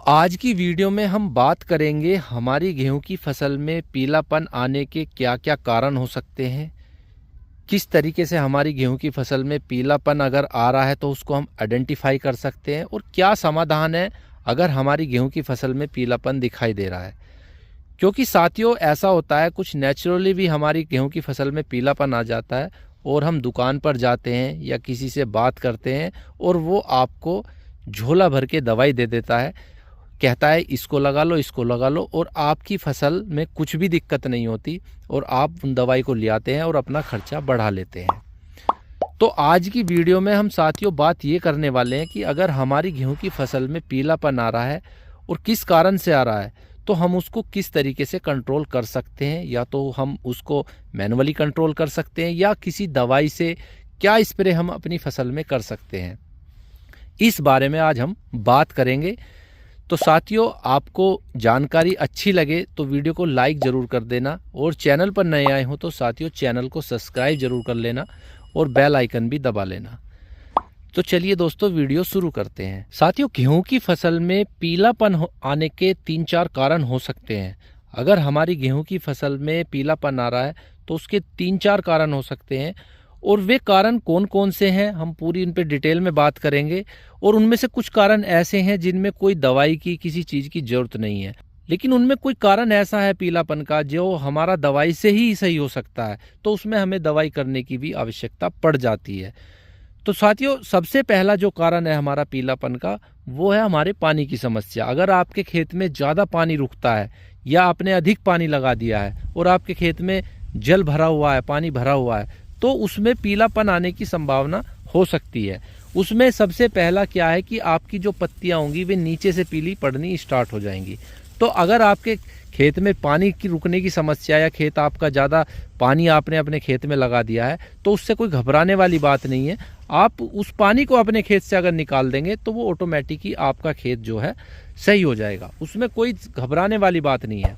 आज की वीडियो में हम बात करेंगे हमारी गेहूं की फसल में पीलापन आने के क्या क्या कारण हो सकते हैं। किस तरीके से हमारी गेहूं की फसल में पीलापन अगर आ रहा है तो उसको हम आइडेंटिफाई कर सकते हैं और क्या समाधान है अगर हमारी गेहूं की फसल में पीलापन दिखाई दे रहा है। क्योंकि साथियों ऐसा होता है, कुछ नेचुरली भी हमारी गेहूं की फसल में पीलापन आ जाता है और हम दुकान पर जाते हैं या किसी से बात करते हैं और वो आपको झोला भर के दवाई दे देता है, कहता है इसको लगा लो इसको लगा लो, और आपकी फसल में कुछ भी दिक्कत नहीं होती और आप उन दवाई को ले आते हैं और अपना खर्चा बढ़ा लेते हैं। तो आज की वीडियो में हम साथियों बात ये करने वाले हैं कि अगर हमारी गेहूं की फसल में पीलापन आ रहा है और किस कारण से आ रहा है तो हम उसको किस तरीके से कंट्रोल कर सकते हैं। या तो हम उसको मैनुअली कंट्रोल कर सकते हैं या किसी दवाई से क्या स्प्रे हम अपनी फसल में कर सकते हैं, इस बारे में आज हम बात करेंगे। तो साथियों आपको जानकारी अच्छी लगे तो वीडियो को लाइक ज़रूर कर देना और चैनल पर नए आए हो तो साथियों चैनल को सब्सक्राइब ज़रूर कर लेना और बेल आइकन भी दबा लेना। तो चलिए दोस्तों वीडियो शुरू करते हैं। साथियों गेहूं की फसल में पीलापन आने के 3-4 कारण हो सकते हैं। अगर हमारी गेहूं की फसल में पीलापन आ रहा है तो उसके 3-4 कारण हो सकते हैं और वे कारण कौन कौन से हैं हम पूरी इन पे डिटेल में बात करेंगे। और उनमें से कुछ कारण ऐसे हैं जिनमें कोई दवाई की किसी चीज़ की ज़रूरत नहीं है, लेकिन उनमें कोई कारण ऐसा है पीलापन का जो हमारा दवाई से ही सही हो सकता है, तो उसमें हमें दवाई करने की भी आवश्यकता पड़ जाती है। तो साथियों सबसे पहला जो कारण है हमारा पीलापन का वो है हमारे पानी की समस्या। अगर आपके खेत में ज़्यादा पानी रुकता है या आपने अधिक पानी लगा दिया है और आपके खेत में जल भरा हुआ है, पानी भरा हुआ है, तो उसमें पीलापन आने की संभावना हो सकती है। उसमें सबसे पहला क्या है कि आपकी जो पत्तियां होंगी वे नीचे से पीली पड़नी स्टार्ट हो जाएंगी। तो अगर आपके खेत में पानी की रुकने की समस्या या खेत आपका ज़्यादा पानी आपने अपने खेत में लगा दिया है तो उससे कोई घबराने वाली बात नहीं है। आप उस पानी को अपने खेत से अगर निकाल देंगे तो वो ऑटोमेटिक ही आपका खेत जो है सही हो जाएगा, उसमें कोई घबराने वाली बात नहीं है।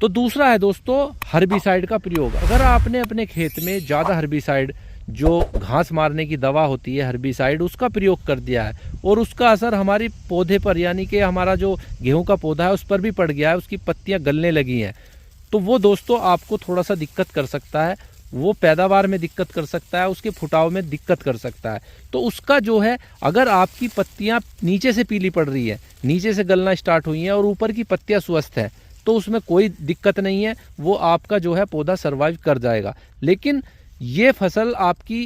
तो दूसरा है दोस्तों हर्बिसाइड का प्रयोग। अगर आपने अपने खेत में ज़्यादा हर्बिसाइड जो घास मारने की दवा होती है हर्बिसाइड उसका प्रयोग कर दिया है और उसका असर हमारी पौधे पर यानी कि हमारा जो गेहूं का पौधा है उस पर भी पड़ गया है, उसकी पत्तियां गलने लगी हैं, तो वो दोस्तों आपको थोड़ा सा दिक्कत कर सकता है, वो पैदावार में दिक्कत कर सकता है, उसके फुटाव में दिक्कत कर सकता है। तो उसका जो है अगर आपकी पत्तियां नीचे से पीली पड़ रही है, नीचे से गलना स्टार्ट हुई हैं और ऊपर की पत्तियां स्वस्थ है तो उसमें कोई दिक्कत नहीं है, वो आपका जो है पौधा सर्वाइव कर जाएगा। लेकिन ये फसल आपकी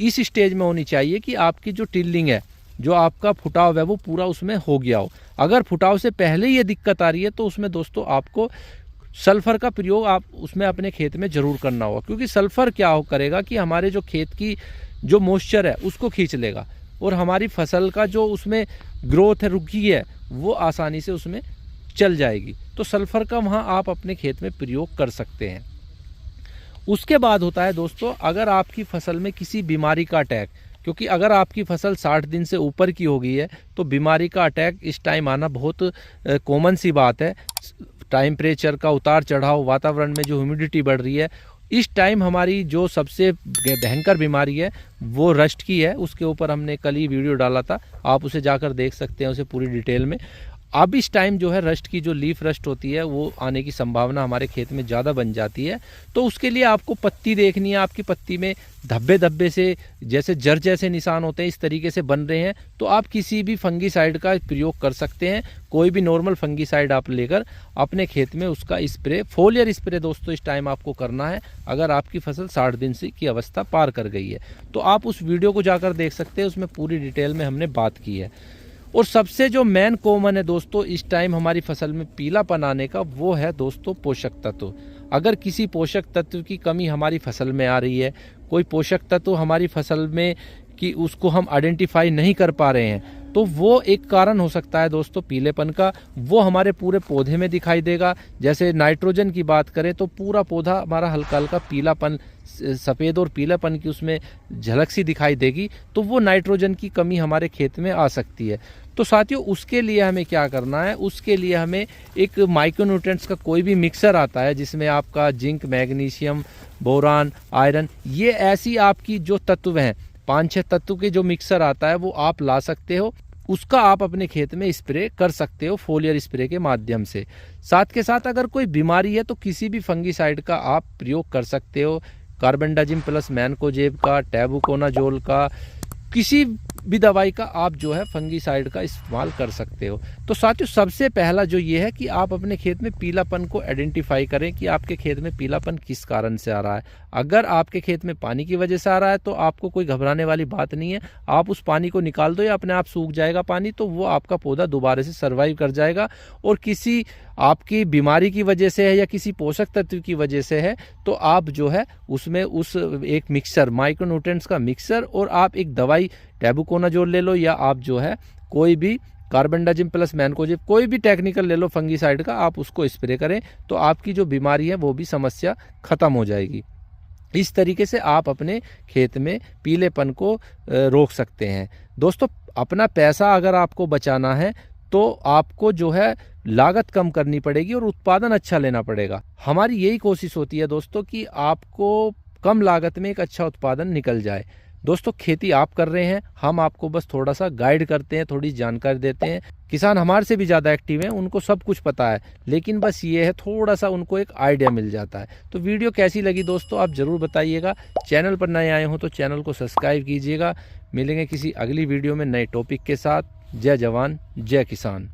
इस स्टेज में होनी चाहिए कि आपकी जो टिल्लिंग है, जो आपका फुटाव है वो पूरा उसमें हो गया हो। अगर फुटाव से पहले ये दिक्कत आ रही है तो उसमें दोस्तों आपको सल्फर का प्रयोग आप उसमें अपने खेत में ज़रूर करना होगा, क्योंकि सल्फर क्या हो करेगा कि हमारे जो खेत की जो मॉइस्चर है उसको खींच लेगा और हमारी फसल का जो उसमें ग्रोथ है रुकी है वो आसानी से उसमें चल जाएगी। तो सल्फर का वहाँ आप अपने खेत में प्रयोग कर सकते हैं। उसके बाद होता है दोस्तों अगर आपकी फसल में किसी बीमारी का अटैक, क्योंकि अगर आपकी फसल 60 दिन से ऊपर की हो गई है तो बीमारी का अटैक इस टाइम आना बहुत कॉमन सी बात है। टेम्परेचर का उतार चढ़ाव, वातावरण में जो ह्यूमिडिटी बढ़ रही है, इस टाइम हमारी जो सबसे भयंकर बीमारी है वो रस्ट की है। उसके ऊपर हमने कल ही वीडियो डाला था, आप उसे जाकर देख सकते हैं उसे पूरी डिटेल में। अब इस टाइम जो है रस्ट की जो लीफ रस्ट होती है वो आने की संभावना हमारे खेत में ज़्यादा बन जाती है। तो उसके लिए आपको पत्ती देखनी है, आपकी पत्ती में धब्बे धब्बे से जैसे जर जैसे निशान होते हैं इस तरीके से बन रहे हैं तो आप किसी भी फंगीसाइड का प्रयोग कर सकते हैं। कोई भी नॉर्मल फंगीसाइड आप लेकर अपने खेत में उसका स्प्रे, फोलियर स्प्रे दोस्तों इस टाइम आपको करना है अगर आपकी फसल 60 दिन से की अवस्था पार कर गई है। तो आप उस वीडियो को जाकर देख सकते हैं, उसमें पूरी डिटेल में हमने बात की है। और सबसे जो मेन कॉमन है दोस्तों इस टाइम हमारी फसल में पीलापन आने का वो है दोस्तों पोषक तत्व। अगर किसी पोषक तत्व की कमी हमारी फसल में आ रही है, कोई पोषक तत्व हमारी फसल में कि उसको हम आइडेंटिफाई नहीं कर पा रहे हैं तो वो एक कारण हो सकता है दोस्तों पीलेपन का। वो हमारे पूरे पौधे में दिखाई देगा। जैसे नाइट्रोजन की बात करें तो पूरा पौधा हमारा हल्का हल्का पीलापन, सफ़ेद और पीलापन की उसमें झलक सी दिखाई देगी, तो वो नाइट्रोजन की कमी हमारे खेत में आ सकती है। तो साथियों उसके लिए हमें क्या करना है, उसके लिए हमें एक माइक्रोन्यूट्रिएंट्स का कोई भी मिक्सर आता है जिसमें आपका जिंक, मैग्नीशियम, बोरान, आयरन, ये ऐसी आपकी जो तत्व हैं 5-6 तत्व के जो मिक्सर आता है वो आप ला सकते हो। उसका आप अपने खेत में स्प्रे कर सकते हो फोलियर स्प्रे के माध्यम से। साथ के साथ अगर कोई बीमारी है तो किसी भी फंगीसाइड का आप प्रयोग कर सकते हो, कार्बेंडाजिम प्लस मैनकोजेब का, टैबुकोनाजोल का, किसी भी दवाई का आप जो है फंगीसाइड का इस्तेमाल कर सकते हो। तो साथियों, सबसे पहला जो ये है कि आप अपने खेत में पीलापन को आइडेंटिफाई करें कि आपके खेत में पीलापन किस कारण से आ रहा है। अगर आपके खेत में पानी की वजह से आ रहा है तो आपको कोई घबराने वाली बात नहीं है। आप उस पानी को निकाल दो या अपने आप सूख जाएगा पानी, तो वो आपका पौधा दोबारा से सर्वाइव कर जाएगा। और किसी आपकी बीमारी की वजह से है या किसी पोषक तत्व की वजह से है तो आप जो है उसमें उस एक मिक्सर, माइक्रोन्यूट्रिएंट्स का मिक्सर, और आप एक दवाई टैबुकोनाजोल ले लो, या आप जो है कोई भी कार्बेंडाजिम प्लस मैनकोजेब, कोई भी टेक्निकल ले लो फंगीसाइड का, आप उसको स्प्रे करें तो आपकी जो बीमारी है वो भी समस्या खत्म हो जाएगी। इस तरीके से आप अपने खेत में पीलेपन को रोक सकते हैं। दोस्तों, अपना पैसा अगर आपको बचाना है तो आपको जो है लागत कम करनी पड़ेगी और उत्पादन अच्छा लेना पड़ेगा। हमारी यही कोशिश होती है दोस्तों कि आपको कम लागत में एक अच्छा उत्पादन निकल जाए। दोस्तों, खेती आप कर रहे हैं, हम आपको बस थोड़ा सा गाइड करते हैं, थोड़ी जानकारी देते हैं। किसान हमारे से भी ज़्यादा एक्टिव हैं, उनको सब कुछ पता है, लेकिन बस ये है थोड़ा सा उनको एक आइडिया मिल जाता है। तो वीडियो कैसी लगी दोस्तों आप ज़रूर बताइएगा। चैनल पर नए आए हो तो चैनल को सब्सक्राइब कीजिएगा। मिलेंगे किसी अगली वीडियो में नए टॉपिक के साथ। जय जवान जय किसान।